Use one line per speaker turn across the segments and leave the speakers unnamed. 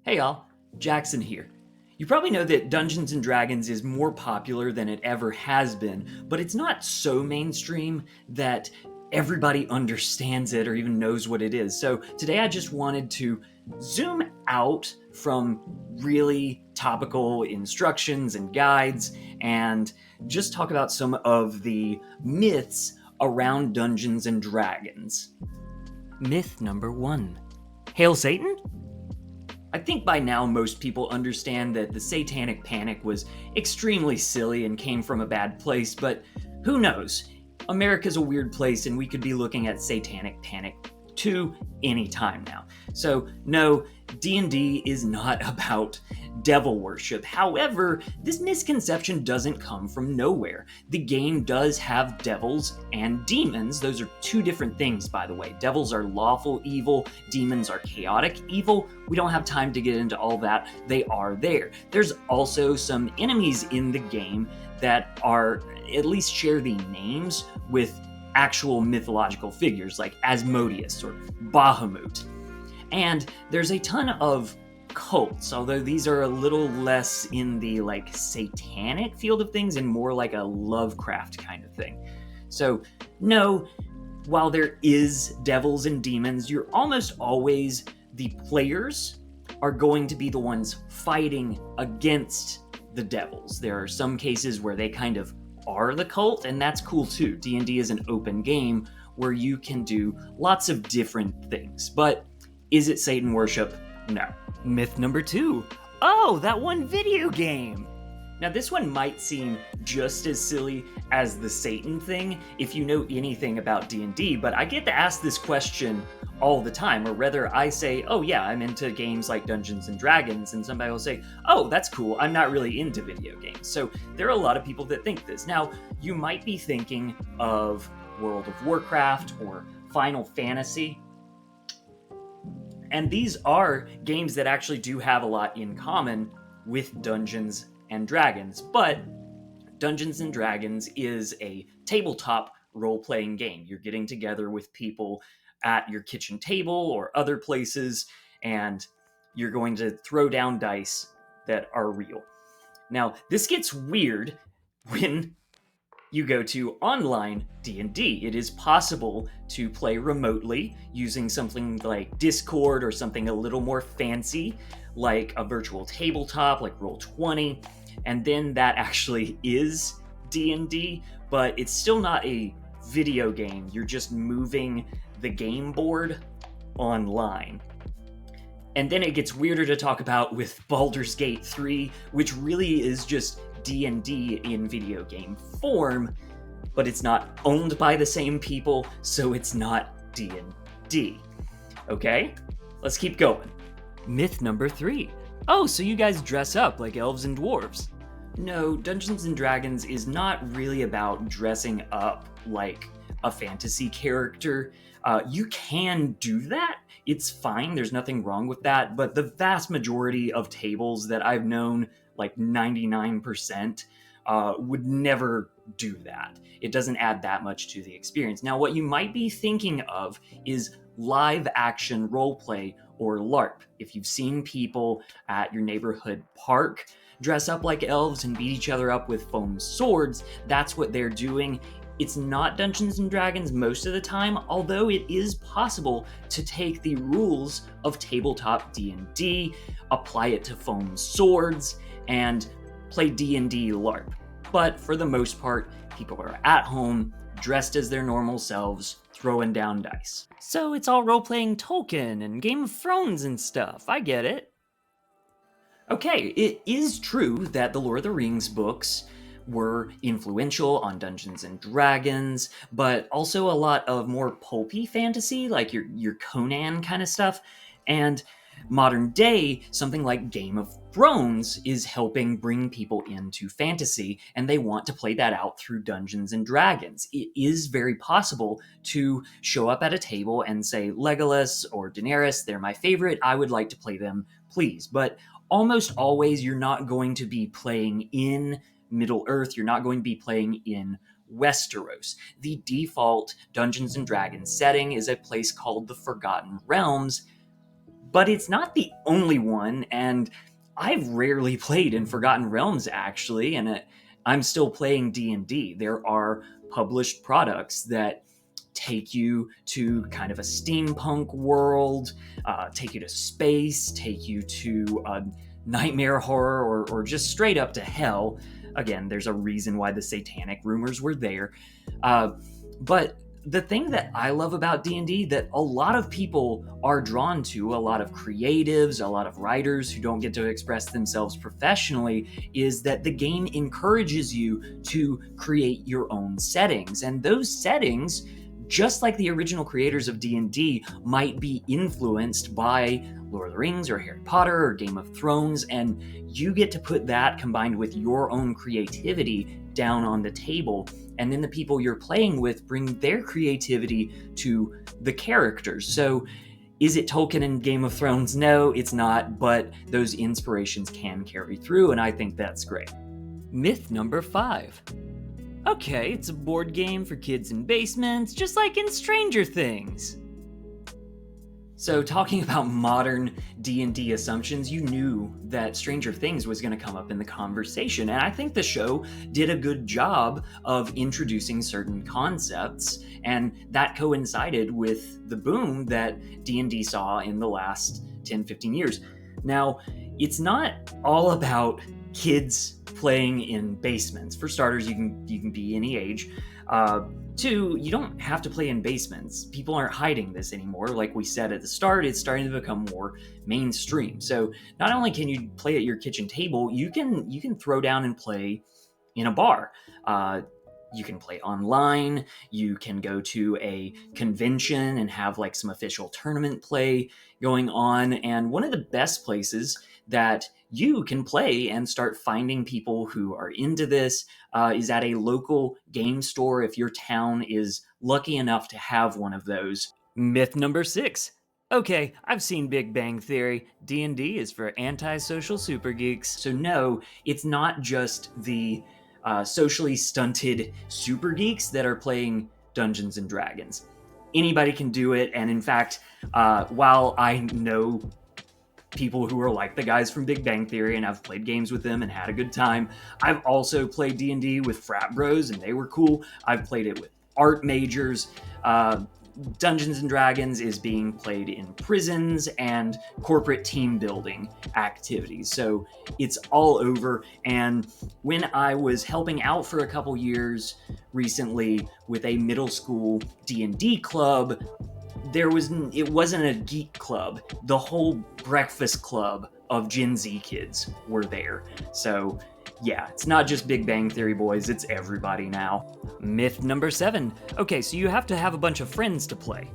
Hey y'all, Jackson here. You probably know that Dungeons & Dragons is more popular than it ever has been, but it's not so mainstream that everybody understands it or even knows what it is. So today I just wanted to zoom out from really topical instructions and guides and just talk about some of the myths around Dungeons & Dragons. Myth number 1. Hail Satan? I think by now most people understand that the Satanic Panic was extremely silly and came from a bad place, but who knows? America's a weird place and we could be looking at Satanic Panic 2 any time now. So no, D&D is not about devil worship. However, this misconception doesn't come from nowhere. The game does have devils and demons. Those are two different things, by the way. Devils are lawful evil, demons are chaotic evil. We don't have time to get into all that. They are there. There's also some enemies in the game that are at least share the names with actual mythological figures like Asmodeus or Bahamut. And there's a ton of cults, although these are a little less in the satanic field of things and more like a Lovecraft kind of thing. So no, while there is devils and demons, you're almost always the players are going to be the ones fighting against the devils. There are some cases where they kind of are the cult, and that's cool too. D&D is an open game where you can do lots of different things. But is it Satan worship? No. Myth number 2. Oh, that one video game! Now this one might seem just as silly as the Satan thing if you know anything about D&D, but I get to ask this question all the time, or rather I say, oh yeah, I'm into games like Dungeons & Dragons, and somebody will say, oh, that's cool, I'm not really into video games. So there are a lot of people that think this. Now, you might be thinking of World of Warcraft or Final Fantasy, and these are games that actually do have a lot in common with Dungeons & Dragons, but Dungeons & Dragons is a tabletop role-playing game. You're getting together with people at your kitchen table or other places, and you're going to throw down dice that are real. Now, this gets weird when you go to online D&D. It is possible to play remotely using something like Discord or something a little more fancy, like a virtual tabletop, like Roll20, and then that actually is D&D, but it's still not a video game. You're just moving the game board online. And then it gets weirder to talk about with Baldur's Gate 3, which really is just D&D in video game form, but it's not owned by the same people, so it's not D&D. Okay? Let's keep going. Myth number 3. Oh, so you guys dress up like elves and dwarves. No, Dungeons & Dragons is not really about dressing up like a fantasy character. You can do that. It's fine. There's nothing wrong with that. But the vast majority of tables that I've known, like 99%, would never do that. It doesn't add that much to the experience. Now, what you might be thinking of is live action roleplay or LARP. If you've seen people at your neighborhood park dress up like elves and beat each other up with foam swords, that's what they're doing. It's not Dungeons & Dragons most of the time, although it is possible to take the rules of tabletop D&D, apply it to foam swords, and play D&D LARP. But for the most part, people are at home, dressed as their normal selves, throwing down dice. So it's all role-playing Tolkien and Game of Thrones and stuff, I get it. Okay, it is true that the Lord of the Rings books were influential on Dungeons & Dragons, but also a lot of more pulpy fantasy, like your Conan kind of stuff. And modern day, something like Game of Thrones is helping bring people into fantasy, and they want to play that out through Dungeons & Dragons. It is very possible to show up at a table and say, Legolas or Daenerys, they're my favorite, I would like to play them, please. But almost always, you're not going to be playing in Middle-earth, you're not going to be playing in Westeros. The default Dungeons & Dragons setting is a place called the Forgotten Realms, but it's not the only one, and I've rarely played in Forgotten Realms, actually, and I'm still playing D&D. There are published products that take you to kind of a steampunk world, take you to space, take you to nightmare horror, or just straight up to hell. Again, there's a reason why the satanic rumors were there. But the thing that I love about D&D that a lot of people are drawn to, a lot of creatives, a lot of writers who don't get to express themselves professionally, is that the game encourages you to create your own settings. And those settings, just like the original creators of D&D, might be influenced by Lord of the Rings or Harry Potter or Game of Thrones, and you get to put that combined with your own creativity down on the table. And then the people you're playing with bring their creativity to the characters. So is it Tolkien and Game of Thrones? No, it's not, but those inspirations can carry through, and I think that's great. Myth number 5. Okay, it's a board game for kids in basements, just like in Stranger Things. So talking about modern D&D assumptions, you knew that Stranger Things was going to come up in the conversation, and I think the show did a good job of introducing certain concepts, and that coincided with the boom that D&D saw in the last 10-15 years. Now, it's not all about kids playing in basements. For starters, you can be any age. 2, you don't have to play in basements. People aren't hiding this anymore. Like we said at the start, it's starting to become more mainstream. So not only can you play at your kitchen table, you can throw down and play in a bar. You can play online. You can go to a convention and have like some official tournament play going on. And one of the best places that you can play and start finding people who are into this is at a local game store if your town is lucky enough to have one of those. Myth number 6. Okay, I've seen Big Bang Theory. D&D is for antisocial super geeks. So no, it's not just the socially stunted super geeks that are playing Dungeons and Dragons. Anybody can do it, and in fact, while I know people who are like the guys from Big Bang Theory and I've played games with them and had a good time, I've also played D&D with frat bros and they were cool. I've played it with art majors. Dungeons and Dragons is being played in prisons and corporate team building activities. So it's all over. And when I was helping out for a couple years recently with a middle school D&D club, it wasn't a geek club. The whole breakfast club of Gen Z kids were there. So yeah, it's not just Big Bang Theory boys, it's everybody now. Myth number 7. Okay, so you have to have a bunch of friends to play.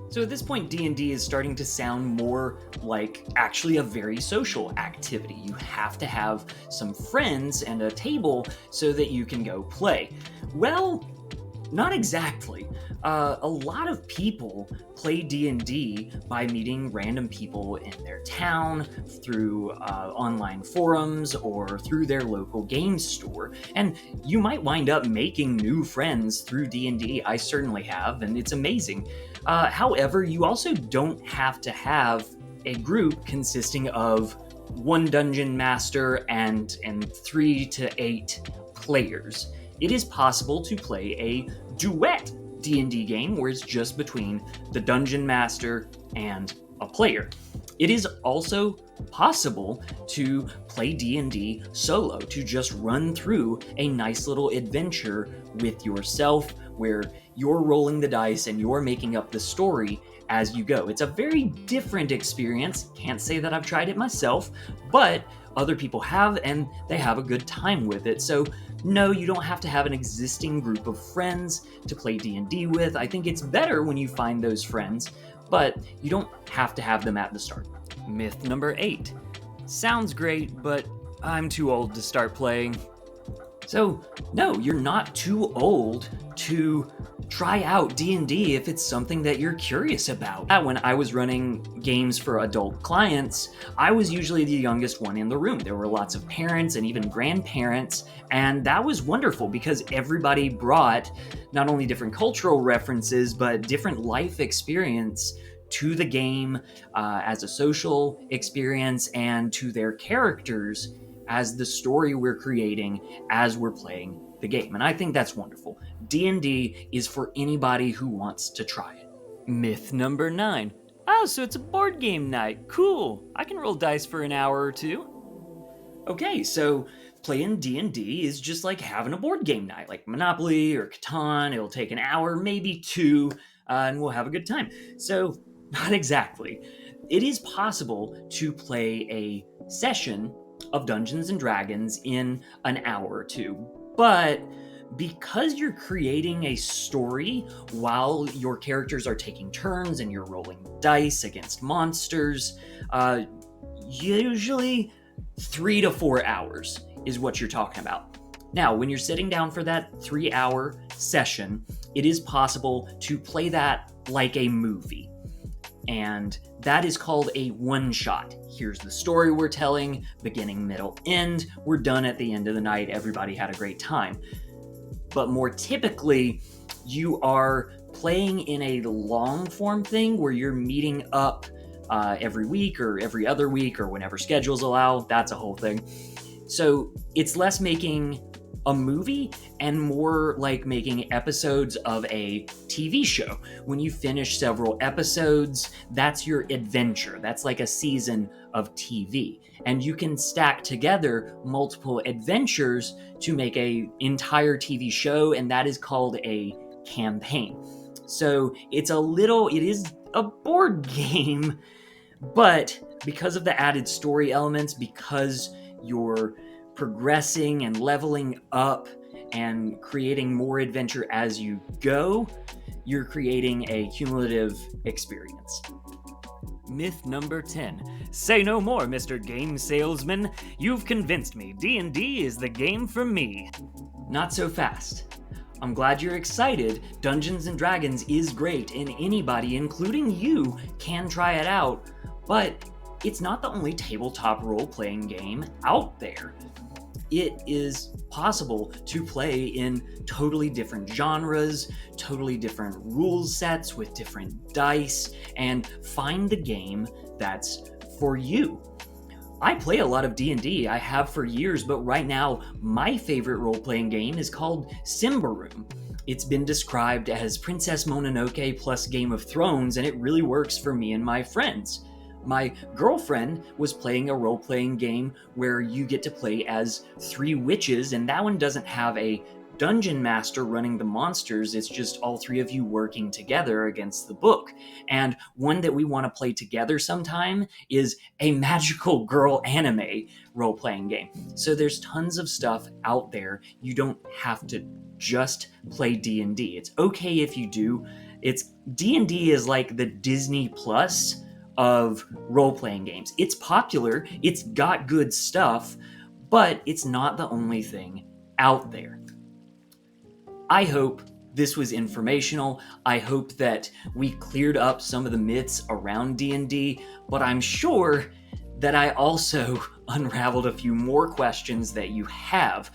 So at this point, D&D is starting to sound more like actually a very social activity. You have to have some friends and a table so that you can go play. Well, not exactly. A lot of people play D&D by meeting random people in their town, through online forums, or through their local game store. And you might wind up making new friends through D&D. I certainly have, and it's amazing. However, you also don't have to have a group consisting of one dungeon master and 3 to 8 players. It is possible to play a duet D&D game where it's just between the dungeon master and a player. It is also possible to play D&D solo, to just run through a nice little adventure with yourself where you're rolling the dice and you're making up the story as you go. It's a very different experience. Can't say that I've tried it myself, but other people have, and they have a good time with it. So no, you don't have to have an existing group of friends to play D&D with. I think it's better when you find those friends, but you don't have to have them at the start. Myth number 8. Sounds great, but I'm too old to start playing. So no, you're not too old to try out D&D if it's something that you're curious about. When I was running games for adult clients, I was usually the youngest one in the room. There were lots of parents and even grandparents, and that was wonderful because everybody brought not only different cultural references, but different life experience to the game as a social experience and to their characters as the story we're creating as we're playing the game. And I think that's wonderful. D&D is for anybody who wants to try it. Myth number 9. Oh, so it's a board game night. Cool. I can roll dice for an hour or two. Okay, so playing D&D is just like having a board game night, like Monopoly or Catan. It'll take an hour, maybe 2, and we'll have a good time. So, not exactly. It is possible to play a session of Dungeons & Dragons in an hour or 2, but because you're creating a story while your characters are taking turns and you're rolling dice against monsters, usually 3 to 4 hours is what you're talking about. Now, when you're sitting down for that 3-hour session, it is possible to play that like a movie. And that is called a one-shot. Here's the story we're telling, beginning, middle, end. We're done at the end of the night. Everybody had a great time. But more typically, you are playing in a long-form thing where you're meeting up every week or every other week or whenever schedules allow. That's a whole thing. So it's less making a movie and more like making episodes of a TV show. When you finish several episodes, that's your adventure. That's like a season of TV. And you can stack together multiple adventures to make an entire TV show, and that is called a campaign. So it is a board game, but because of the added story elements, because you're progressing and leveling up and creating more adventure as you go, you're creating a cumulative experience. Myth number 10. Say no more, Mr. Game Salesman. You've convinced me. D&D is the game for me. Not so fast. I'm glad you're excited. Dungeons & Dragons is great, and anybody, including you, can try it out. But it's not the only tabletop role-playing game out there. It is possible to play in totally different genres, totally different rule sets with different dice, and find the game that's for you. I play a lot of D&D, I have for years, but right now, my favorite role-playing game is called Symbaroum. It's been described as Princess Mononoke plus Game of Thrones, and it really works for me and my friends. My girlfriend was playing a role-playing game where you get to play as 3 witches, and that one doesn't have a dungeon master running the monsters. It's just all 3 of you working together against the book. And one that we want to play together sometime is a magical girl anime role-playing game. So there's tons of stuff out there. You don't have to just play D&D. It's okay if you do. D&D is like the Disney Plus of role-playing games. It's popular, it's got good stuff, but it's not the only thing out there. I hope this was informational. I hope that we cleared up some of the myths around D&D, but I'm sure that I also unraveled a few more questions that you have.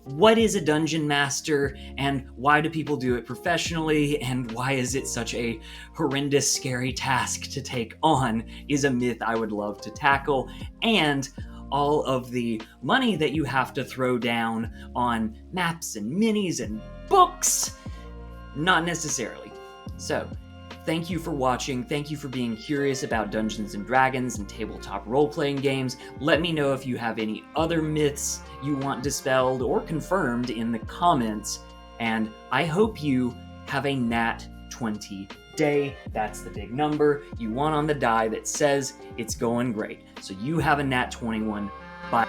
What is a dungeon master, and why do people do it professionally, and why is it such a horrendous, scary task to take on, is a myth I would love to tackle, and all of the money that you have to throw down on maps and minis and books, not necessarily. So, thank you for watching. Thank you for being curious about Dungeons & Dragons and tabletop role-playing games. Let me know if you have any other myths you want dispelled or confirmed in the comments. And I hope you have a Nat 20 day. That's the big number you want on the die that says it's going great. So you have a Nat 21. Bye.